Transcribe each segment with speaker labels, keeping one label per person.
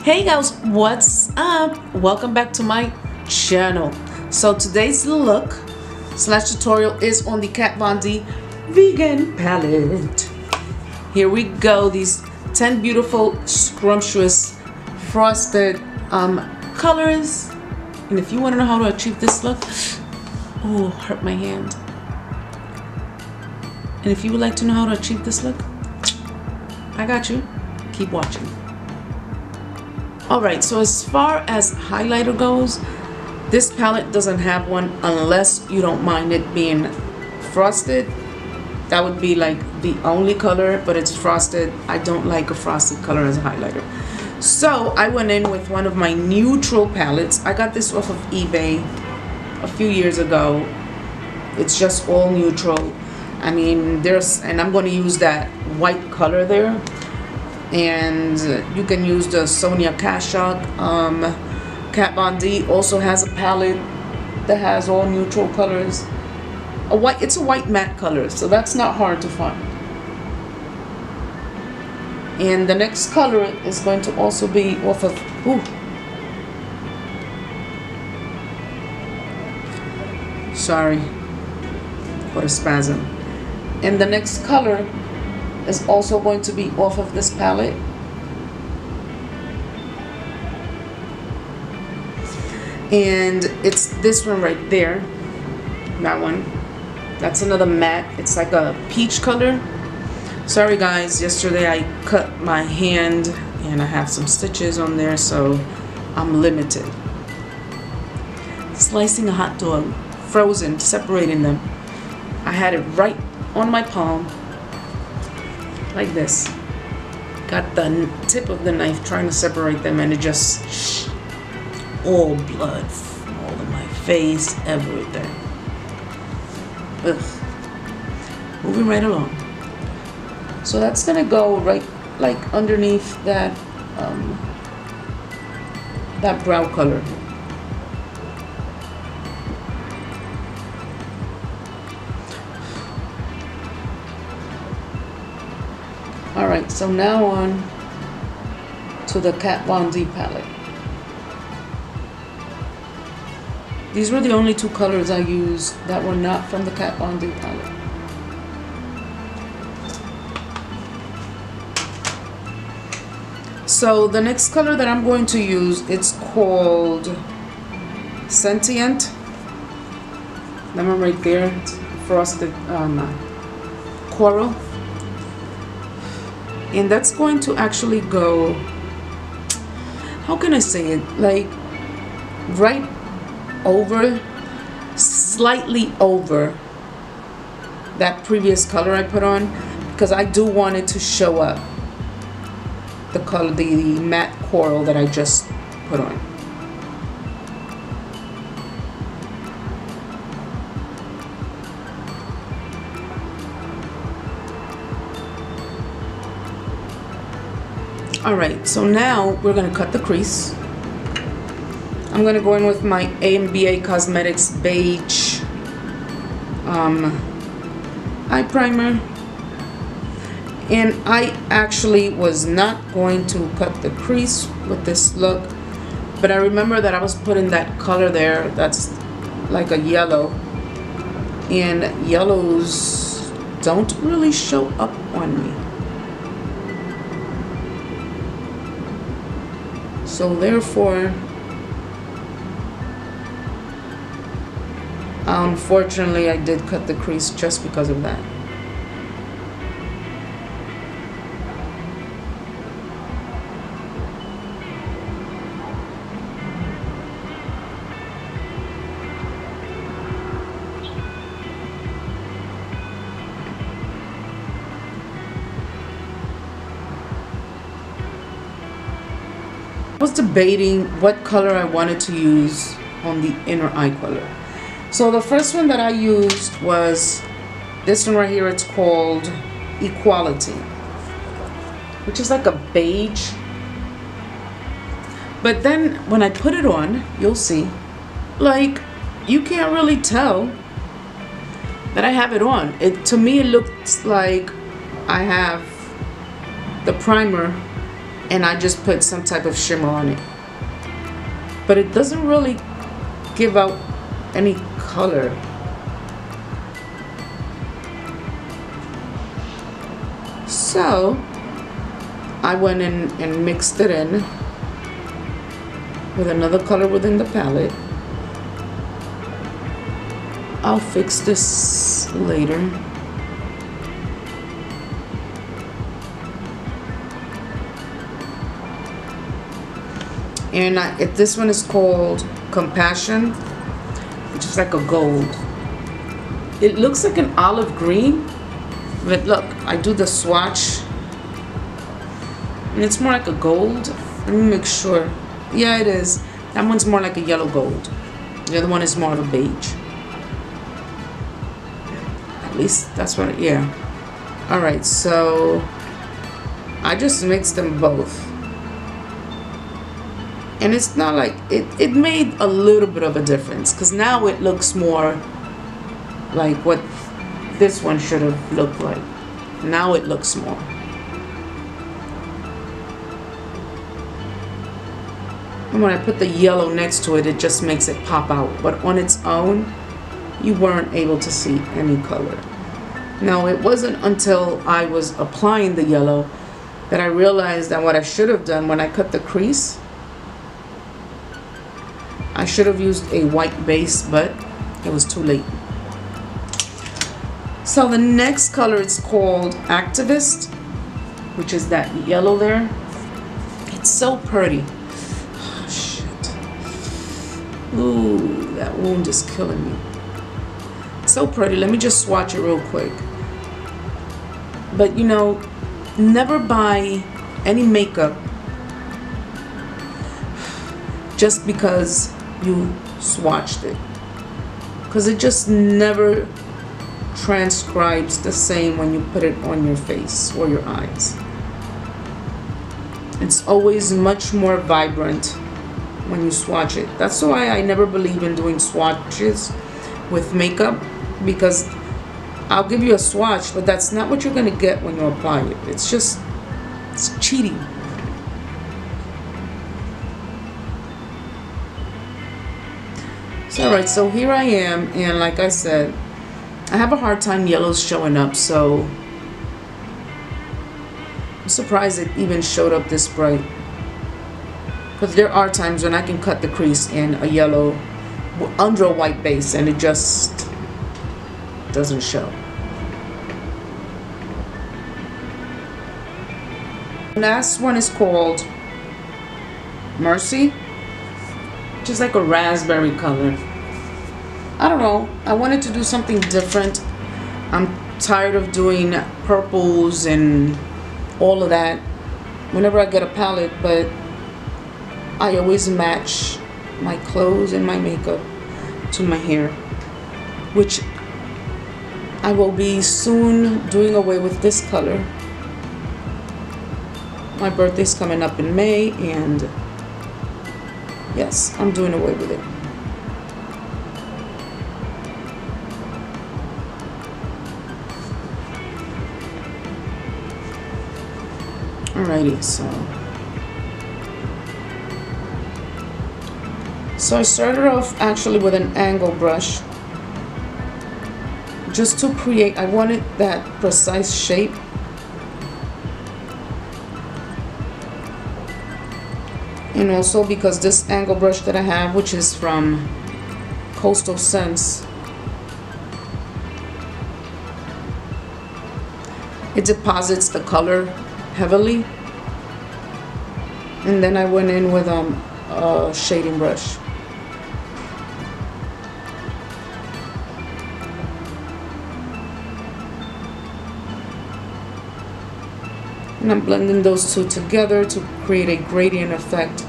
Speaker 1: Hey guys, what's up? Welcome back to my channel. So today's look slash tutorial is on the Kat Von D vegan palette. Here we go. These 10 beautiful scrumptious frosted colors. And if you want to know how to achieve this look, oh, hurt my hand. And if you would like to know how to achieve this look, I got you. Keep watching. Alright, so as far as highlighter goes, this palette doesn't have one unless you don't mind it being frosted. That would be like the only color, but it's frosted. I don't like a frosted color as a highlighter. So I went in with one of my neutral palettes. I got this off of eBay a few years ago. It's just all neutral. I mean, and I'm going to use that white color there. And you can use the Sonia Kashuk. Kat Von D also has a palette that has all neutral colors. It's a white matte color, so that's not hard to find. And the next color is going to also be off of sorry for the spasm. And the next color is also going to be off of this palette. And it's this one right there. That one. That's another matte. It's like a peach color. Sorry guys, yesterday I cut my hand and I have some stitches on there, so I'm limited. Slicing a hot dog, frozen, separating them. I had it right on my palm. Like this. Got the tip of the knife trying to separate them, and it just all blood all in my face, everything. Ugh. Moving right along. So that's gonna go right like underneath that that brown color. Alright, so now on to the Kat Von D palette. These were the only two colors I used that were not from the Kat Von D palette. So the next color that I'm going to use, it's called Sentient. That one right there, it's frosted coral. And that's going to actually go, how can I say it, like right over, slightly over that previous color I put on, because I do want it to show up the color, the matte coral that I just put on. Alright, so now we're going to cut the crease. I'm going to go in with my AMBA Cosmetics Beige eye primer. And I actually was not going to cut the crease with this look, but I remember that I was putting that color there that's like a yellow, and yellows don't really show up on me. So therefore, unfortunately, I did cut the crease just because of that. I was debating what color I wanted to use on the inner eye color. So the first one that I used was this one right here. It's called Equality, which is like a beige. But then when I put it on, you'll see, like, you can't really tell that I have it on. To me, it looks like I have the primer and I just put some type of shimmer on it. But it doesn't really give out any color. So I went in and mixed it in with another color within the palette. I'll fix this later. And this one is called Compassion, which is like a gold. It looks like an olive green, but look, I do the swatch and it's more like a gold. Let me make sure. Yeah, it is. That one's more like a yellow gold. The other one is more of a beige. At least that's what, yeah. Alright, so I just mixed them both. And it's not like, it made a little bit of a difference, because now it looks more like what this one should have looked like. Now it looks more. And when I put the yellow next to it, it just makes it pop out. But on its own, you weren't able to see any color. Now, it wasn't until I was applying the yellow that I realized that what I should have done when I cut the crease, I should have used a white base, but it was too late. So the next color is called Activist, which is that yellow there. It's so pretty. Oh, shit. Ooh, that wound is killing me. So pretty. Let me just swatch it real quick. But you know, never buy any makeup just because you swatched it, because it just never transcribes the same when you put it on your face or your eyes. It's always much more vibrant when you swatch it. That's why I never believe in doing swatches with makeup, because I'll give you a swatch, but that's not what you're gonna get when you apply it. It's cheating. Alright, so here I am, and like I said, I have a hard time yellows showing up, so I'm surprised it even showed up this bright. Because there are times when I can cut the crease in a yellow under a white base and it just doesn't show. The last one is called Mercy, which is like a raspberry color. I don't know, I wanted to do something different. I'm tired of doing purples and all of that whenever I get a palette, but I always match my clothes and my makeup to my hair, which I will be soon doing away with this color. My birthday's coming up in May, and yes, I'm doing away with it. Alrighty, so I started off actually with an angle brush just to create, I wanted that precise shape. And also because this angle brush that I have, which is from Coastal Scents, it deposits the color heavily. And then I went in with a shading brush. And I'm blending those two together to create a gradient effect.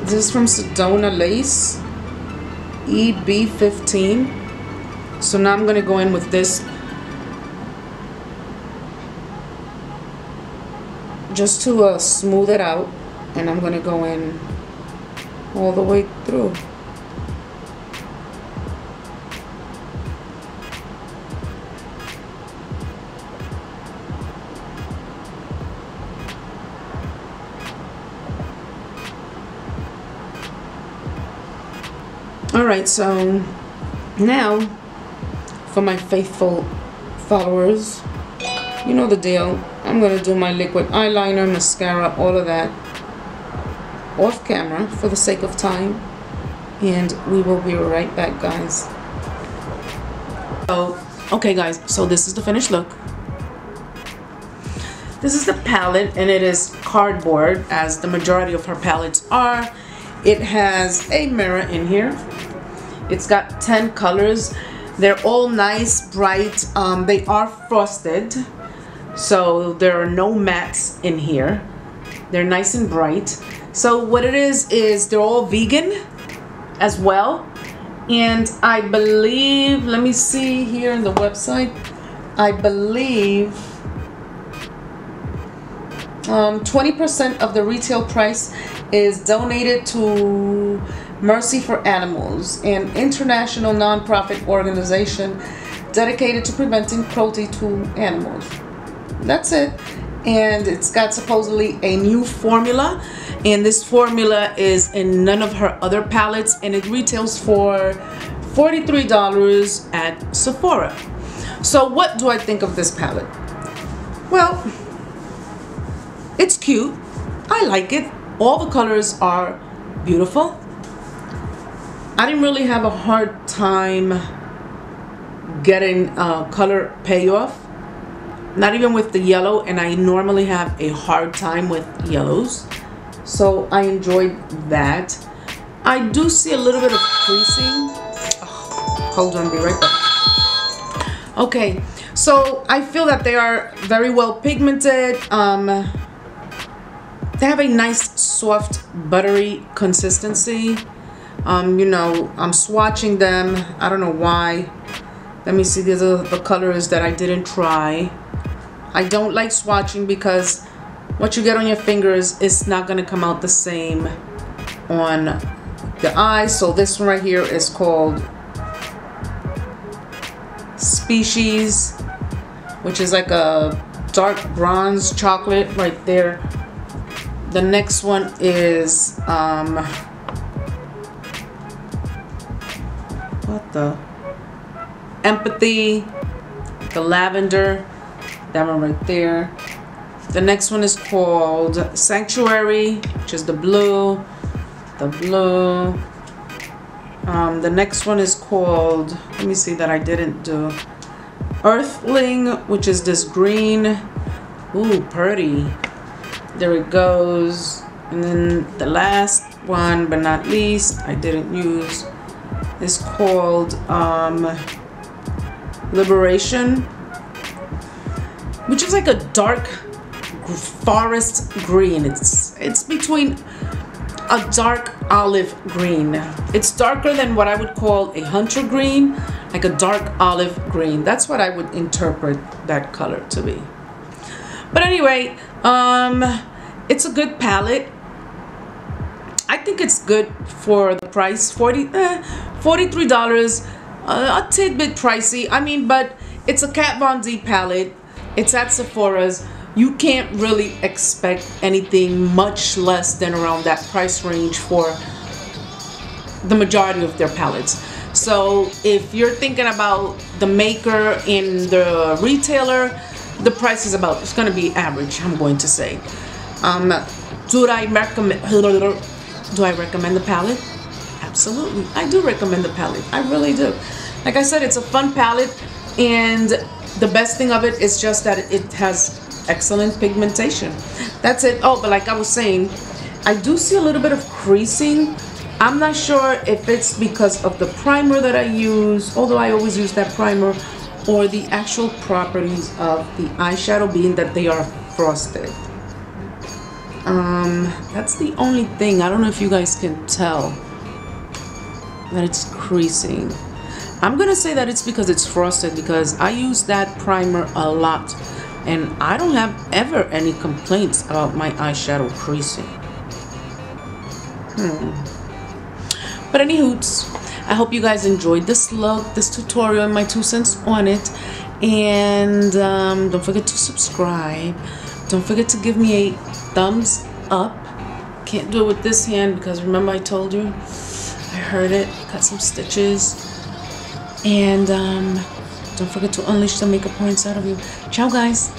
Speaker 1: This is from Sedona Lace, EB15. So now I'm going to go in with this just to smooth it out, and I'm going to go in all the way through. Alright, so now for my faithful followers, you know the deal. I'm going to do my liquid eyeliner, mascara, all of that off camera for the sake of time. And we will be right back, guys. So, okay guys, so this is the finished look. This is the palette, and it is cardboard, as the majority of her palettes are. It has a mirror in here. It's got 10 colors. They're all nice, bright. They are frosted, so there are no mattes in here. They're nice and bright. So what it is they're all vegan as well. And I believe, let me see here in the website, I believe 20% of the retail price is donated to Mercy for Animals, an international nonprofit organization dedicated to preventing cruelty to animals. That's it. And it's got supposedly a new formula, and this formula is in none of her other palettes, and it retails for $43 at Sephora. So what do I think of this palette? Well, it's cute. I like it. All the colors are beautiful. I didn't really have a hard time getting color payoff. Not even with the yellow, and I normally have a hard time with yellows. So I enjoyed that. I do see a little bit of creasing. Oh, hold on, be right back. Okay, so I feel that they are very well pigmented. They have a nice, soft, buttery consistency. You know, I'm swatching them. I don't know why. Let me see. These are the colors that I didn't try. I don't like swatching because what you get on your fingers is not going to come out the same on the eyes. So this one right here is called Species, which is like a dark bronze chocolate right there. The next one is what the Empathy, the lavender, that one right there. The next one is called Sanctuary, which is the blue. The next one is called, let me see that I didn't do, Earthling, which is this green. Ooh, pretty. There it goes. And then the last one, but not least, I didn't use, is called Liberation, which is like a dark forest green. It's between a dark olive green. It's darker than what I would call a hunter green, like a dark olive green. That's what I would interpret that color to be. But anyway, it's a good palette. I think it's good for the price. $43, a tidbit pricey. I mean, but it's a Kat Von D palette. It's at Sephora's. You can't really expect anything much less than around that price range for the majority of their palettes. So if you're thinking about the maker and the retailer, the price is about, it's going to be average, I'm going to say. Do I recommend the palette? Absolutely. I do recommend the palette. I really do. Like I said, it's a fun palette, and the best thing of it is just that it has excellent pigmentation. That's it. Oh, but like I was saying, I do see a little bit of creasing. I'm not sure if it's because of the primer that I use, although I always use that primer, or the actual properties of the eyeshadow, being that they are frosted. That's the only thing. I don't know if you guys can tell that it's creasing. I'm gonna say that it's because it's frosted, because I use that primer a lot and I don't have ever any complaints about my eyeshadow creasing. But any hoots, I hope you guys enjoyed this look, this tutorial, and my 2 cents on it. And don't forget to subscribe. Don't forget to give me a thumbs up. Can't do it with this hand because remember I told you I heard it. Got some stitches. And don't forget to unleash the makeup points out of you. Ciao, guys.